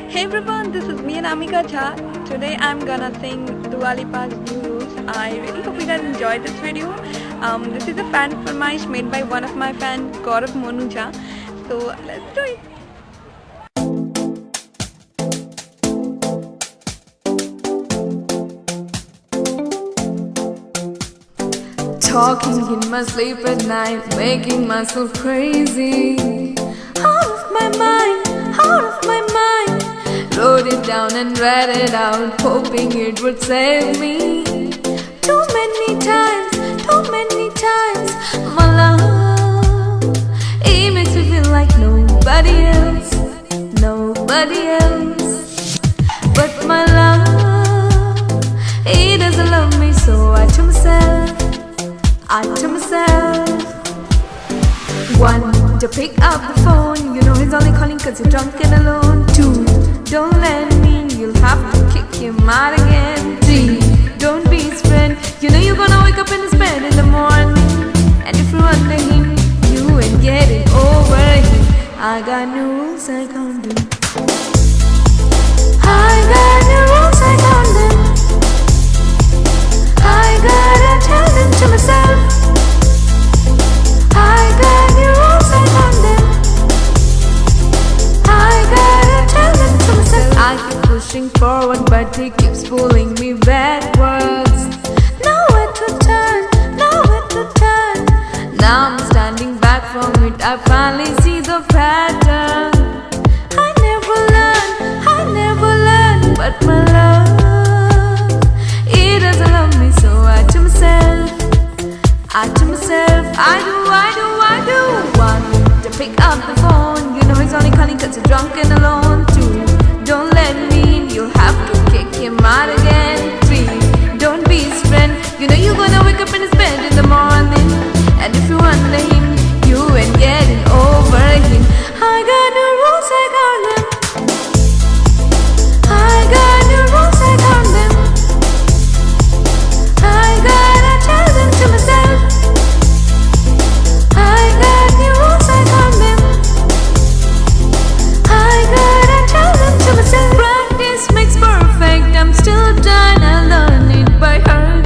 Hey everyone, this is me Anamika Jha. Today I'm gonna sing Dua Lipa's New Rules. I really hope you guys enjoyed this video. This is a fan farmaish made by one of my fans, Gaurav Monuja. So let's do it. Talking in my sleep at night, making myself crazy. Out of my mind, out of my mind. Wrote it down and read it out, hoping it would save me. Too many times, my love. It makes me feel like nobody else, nobody else. But my love, he doesn't love me, so I to myself. One, to pick up the phone, you know he's only calling cause you're drunk and alone. Two, don't let him in, you'll have to kick him out again. Three, don't be his friend, you know you're gonna wake up in his bed in the morning. And if you're under him, you ain't getting over him. I got new rules, I can't do. I got new rules, I can't do. I gotta tell them to myself. I got new rules, I can't do. I gotta tell them to myself. I keep pushing forward, but he keeps pulling me backwards. Nowhere to turn, nowhere to turn. Now I'm standing back from it, I finally see the pattern. I never learned, but my love, he doesn't love me, so I to myself, I do. One, to pick up the phone, you know he's only calling cause you're drunk and alone. Two, don't let him in, you'll have to kick him out again. Three, don't be his friend, you know you're gonna wake up in his bed in the morning. And if you're under him, you ain't getting over him. I got new rules, I got them. I got new rules, I got them. I gotta tell them to myself. I got new rules, I got them. I gotta tell them to myself. Practice makes perfect, I'm still trying to learn it by heart.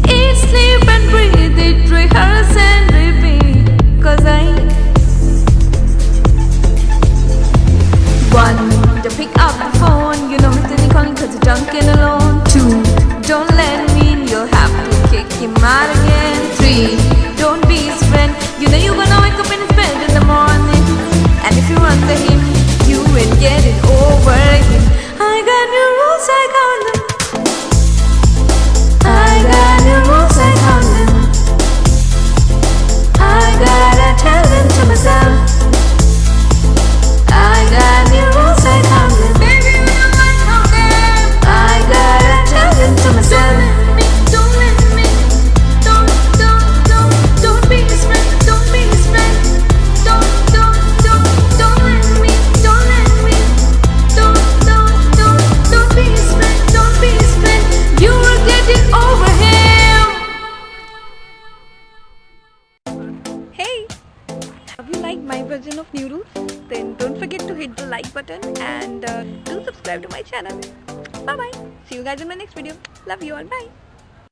Eat, sleep and breathe it, rehearse and repeat. Cause one, to pick up the phone, you know he's only calling cause you're drunk and alone. Two, don't let him in, you'll have to kick him out again. Three, don't be his friend, you know you're gonna wake up in his bed in the morning. And if you're under him, you ain't getting over him. I got new rules, I got them. I got new rules, I got them. I gotta tell them to myself. I got new rules, I got them. Baby, you know I know them. I gotta tell them to myself. Don't let me, don't be his friend, don't be his friend. Don't let me, don't be his friend, don't be his friend. You are getting over him. Hey! Have you liked my version of New Rules? Then don't forget to hit the like button and do subscribe to my channel. Bye bye. See you guys in my next video. Love you all. Bye.